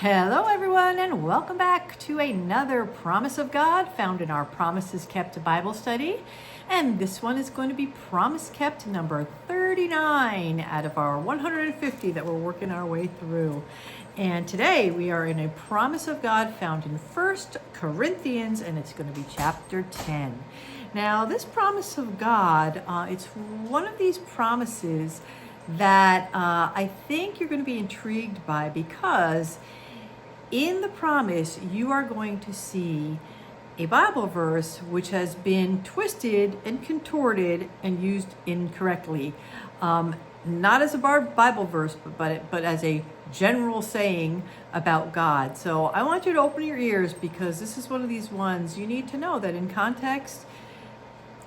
Hello, everyone, and welcome back to another Promise of God found in our Promises Kept Bible study. And this one is going to be Promise Kept number 39 out of our 150 that we're working our way through. And today we are in a Promise of God found in 1 Corinthians, and it's going to be chapter 10. Now, this Promise of God, it's one of these promises that I think you're going to be intrigued by, because in the promise you are going to see a Bible verse which has been twisted and contorted and used incorrectly, not as a Bible verse, but as a general saying about God. So I want you to open your ears, because this is one of these ones you need to know that in context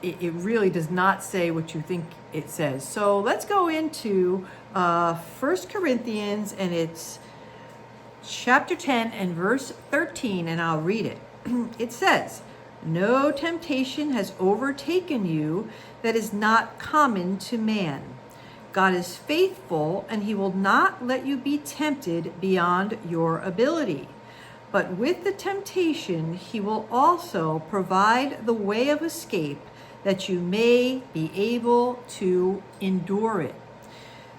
it really does not say what you think it says. So let's go into 1 Corinthians, and it's chapter 10 and verse 13, and I'll read it. It says, "No temptation has overtaken you that is not common to man. God is faithful, and he will not let you be tempted beyond your ability. But with the temptation, he will also provide the way of escape, that you may be able to endure it."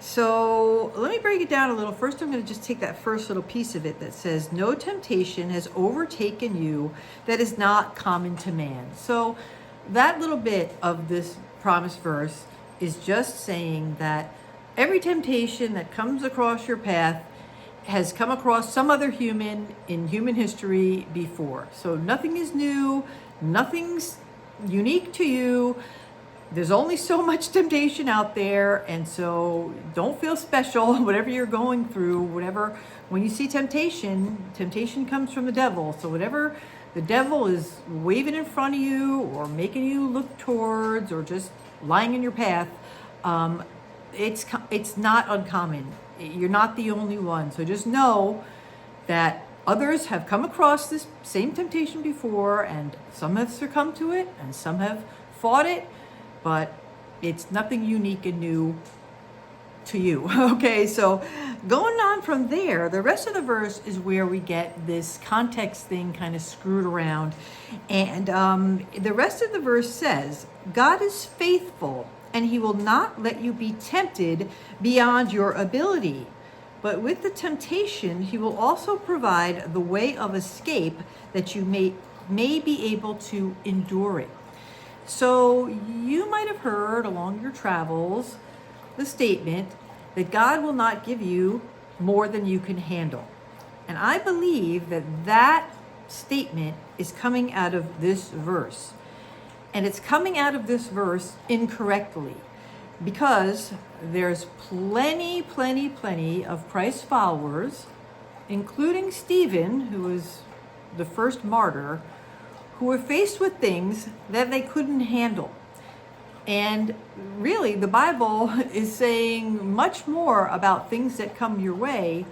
So let me break it down a little. First, I'm going to just take that first little piece of it that says, "No temptation has overtaken you that is not common to man." So that little bit of this promise verse is just saying that every temptation that comes across your path has come across some other human in human history before. So nothing is new, nothing's unique to you. There's only so much temptation out there, and so don't feel special whatever you're going through. When you see temptation comes from the devil. So whatever the devil is waving in front of you or making you look towards or just lying in your path, it's not uncommon. You're not the only one. So just know that others have come across this same temptation before, and some have succumbed to it and some have fought it, but it's nothing unique and new to you. Okay, so going on from there, the rest of the verse is where we get this context thing kind of screwed around. And the rest of the verse says, "God is faithful, and he will not let you be tempted beyond your ability. But with the temptation, he will also provide the way of escape, that you may be able to endure it." So you might have heard along your travels the statement that God will not give you more than you can handle. And I believe that that statement is coming out of this verse. And it's coming out of this verse incorrectly, because there's plenty of Christ followers, including Stephen, who was the first martyr, who were faced with things that they couldn't handle. And really, the Bible is saying much more about things that come your way,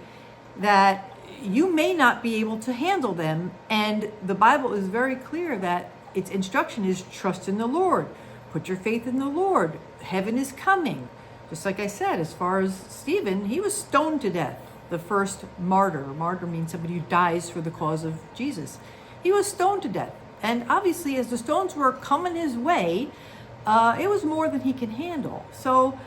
that you may not be able to handle them. And the Bible is very clear that its instruction is trust in the Lord. Put your faith in the Lord. Heaven is coming. Just like I said, as far as Stephen, he was stoned to death, the first martyr. Martyr means somebody who dies for the cause of Jesus. He was stoned to death. And obviously, as the stones were coming his way, it was more than he can handle. So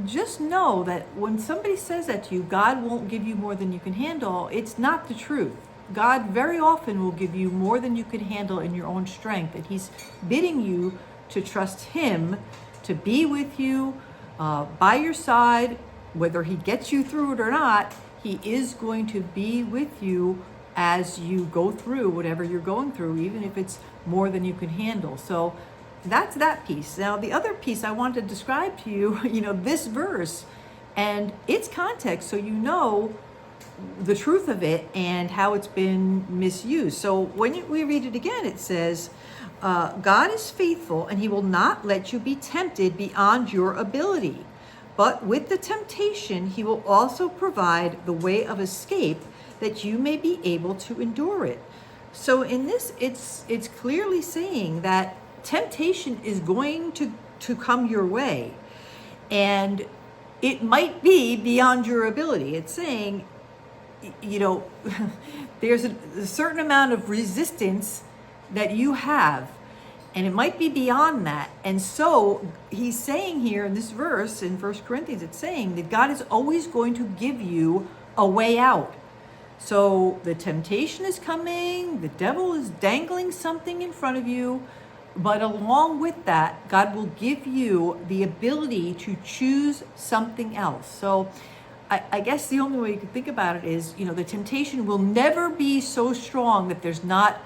just know that when somebody says that to you, God won't give you more than you can handle, it's not the truth. God very often will give you more than you can handle in your own strength. And he's bidding you to trust him to be with you, by your side. Whether he gets you through it or not, he is going to be with you as you go through whatever you're going through, even if it's more than you can handle. So that's that piece. Now, the other piece I want to describe to you, this verse and its context, so you know the truth of it and how it's been misused. So when we read it again, it says, "God is faithful, and he will not let you be tempted beyond your ability. But with the temptation, he will also provide the way of escape, that you may be able to endure it." So in this, it's clearly saying that temptation is going to come your way, and it might be beyond your ability. It's saying you know, there's a certain amount of resistance that you have, and it might be beyond that. And so he's saying here in this verse in 1 Corinthians, it's saying that God is always going to give you a way out. So the temptation is coming, the devil is dangling something in front of you, but along with that, God will give you the ability to choose something else. So I guess the only way you can think about it is, you know, the temptation will never be so strong that there's not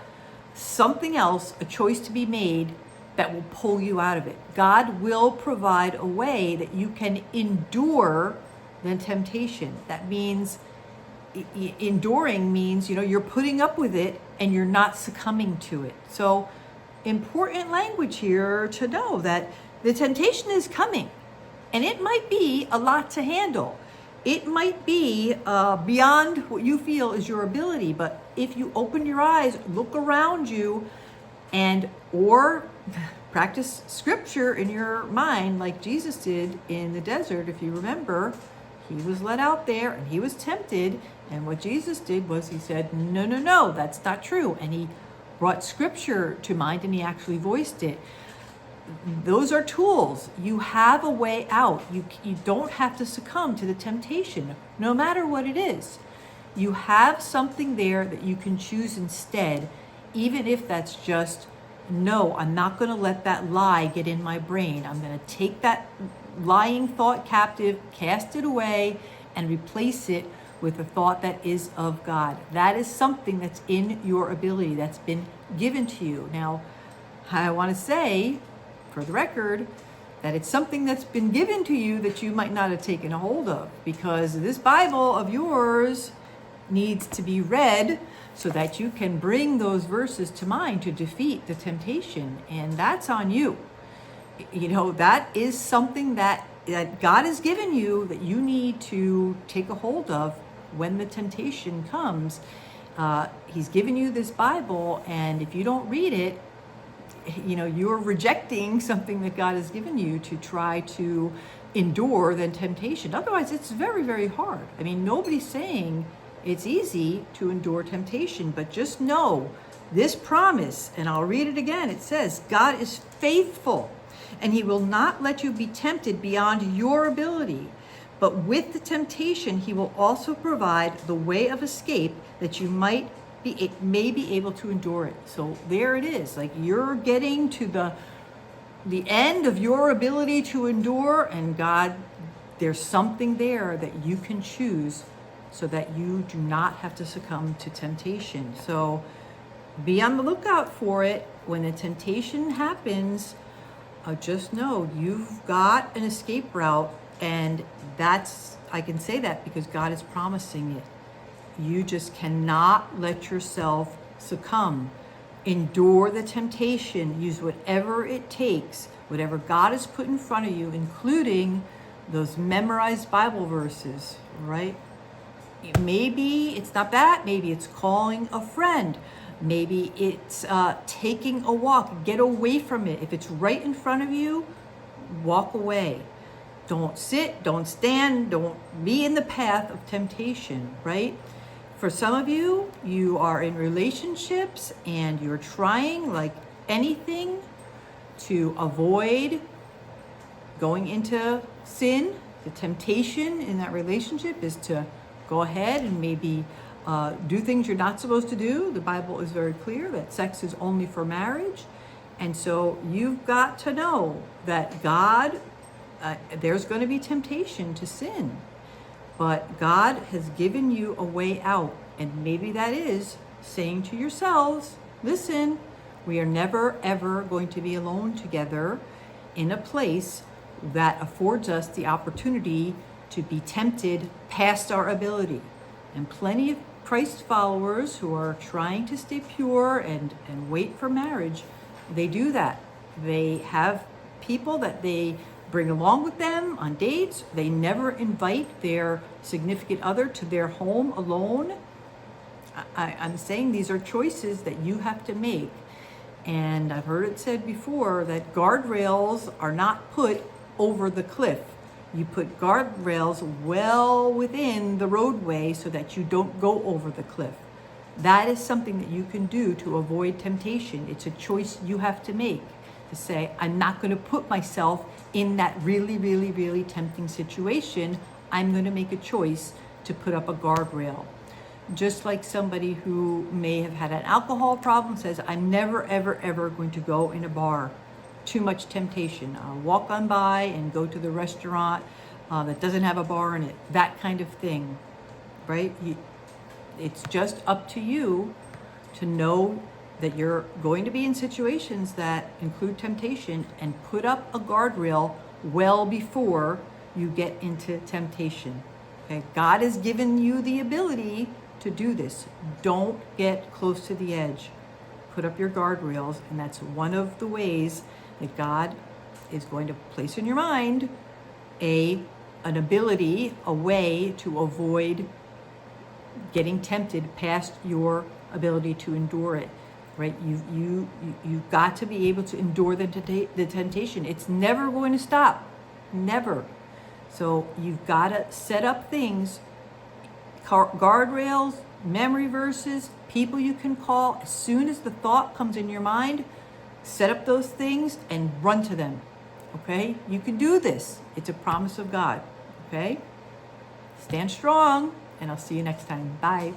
something else, a choice to be made that will pull you out of it. God will provide a way that you can endure the temptation. That means enduring means, you know, you're putting up with it and you're not succumbing to it. So important language here to know that the temptation is coming, and it might be a lot to handle. It might be beyond what you feel is your ability, but if you open your eyes, look around you, or practice scripture in your mind like Jesus did in the desert. If you remember, he was led out there and he was tempted, and what Jesus did was he said, no, that's not true. And he brought scripture to mind and he actually voiced it. Those are tools. You have a way out. You don't have to succumb to the temptation, no matter what it is. You have something there that you can choose instead, even if that's just, no, I'm not going to let that lie get in my brain. I'm going to take that lying thought captive, cast it away, and replace it with a thought that is of God. That is something that's in your ability, that's been given to you. Now, I want to say, for the record, that it's something that's been given to you that you might not have taken a hold of, because this Bible of yours needs to be read so that you can bring those verses to mind to defeat the temptation. And that's on you. You know, that is something that God has given you that you need to take a hold of when the temptation comes. He's given you this Bible, and if you don't read it, you know, you're rejecting something that God has given you to try to endure the temptation. Otherwise, it's very, very hard. I mean, nobody's saying it's easy to endure temptation, but just know this promise, and I'll read it again. It says, God is faithful, and he will not let you be tempted beyond your ability. But with the temptation, he will also provide the way of escape that you may be able to endure it. So there it is. Like, you're getting to the end of your ability to endure, and God, there's something there that you can choose so that you do not have to succumb to temptation. So be on the lookout for it. When the temptation happens, just know you've got an escape route, and I can say that because God is promising it. You just cannot let yourself succumb. Endure the temptation. Use whatever it takes, whatever God has put in front of you, including those memorized Bible verses, right? Maybe it's not that. Maybe it's calling a friend. Maybe it's taking a walk. Get away from it. If it's right in front of you, walk away. Don't sit, don't stand, don't be in the path of temptation, right? For some of you, you are in relationships and you're trying like anything to avoid going into sin. The temptation in that relationship is to go ahead and maybe do things you're not supposed to do. The Bible is very clear that sex is only for marriage. And so you've got to know that God, there's going to be temptation to sin. But God has given you a way out. And maybe that is saying to yourselves, listen, we are never, ever going to be alone together in a place that affords us the opportunity to be tempted past our ability. And plenty of Christ followers who are trying to stay pure and wait for marriage, they do that. They have people that they bring along with them on dates. They never invite their significant other to their home alone. I'm saying these are choices that you have to make. And I've heard it said before that guardrails are not put over the cliff. You put guardrails well within the roadway so that you don't go over the cliff. That is something that you can do to avoid temptation. It's a choice you have to make, to say, I'm not going to put myself in that really, really, really tempting situation. I'm going to make a choice to put up a guardrail. Just like somebody who may have had an alcohol problem says, I'm never, ever, ever going to go in a bar. Too much temptation. I'll walk on by and go to the restaurant that doesn't have a bar in it. That kind of thing, right? It's just up to you to know that you're going to be in situations that include temptation and put up a guardrail well before you get into temptation. Okay? God has given you the ability to do this. Don't get close to the edge. Put up your guardrails, and that's one of the ways that God is going to place in your mind an ability, a way to avoid getting tempted past your ability to endure it, right? You've got to be able to endure the temptation. It's never going to stop, never. So you've got to set up things, guardrails, memory verses, people you can call. As soon as the thought comes in your mind, set up those things and run to them, okay? You can do this. It's a promise of God, okay? Stand strong, and I'll see you next time. Bye.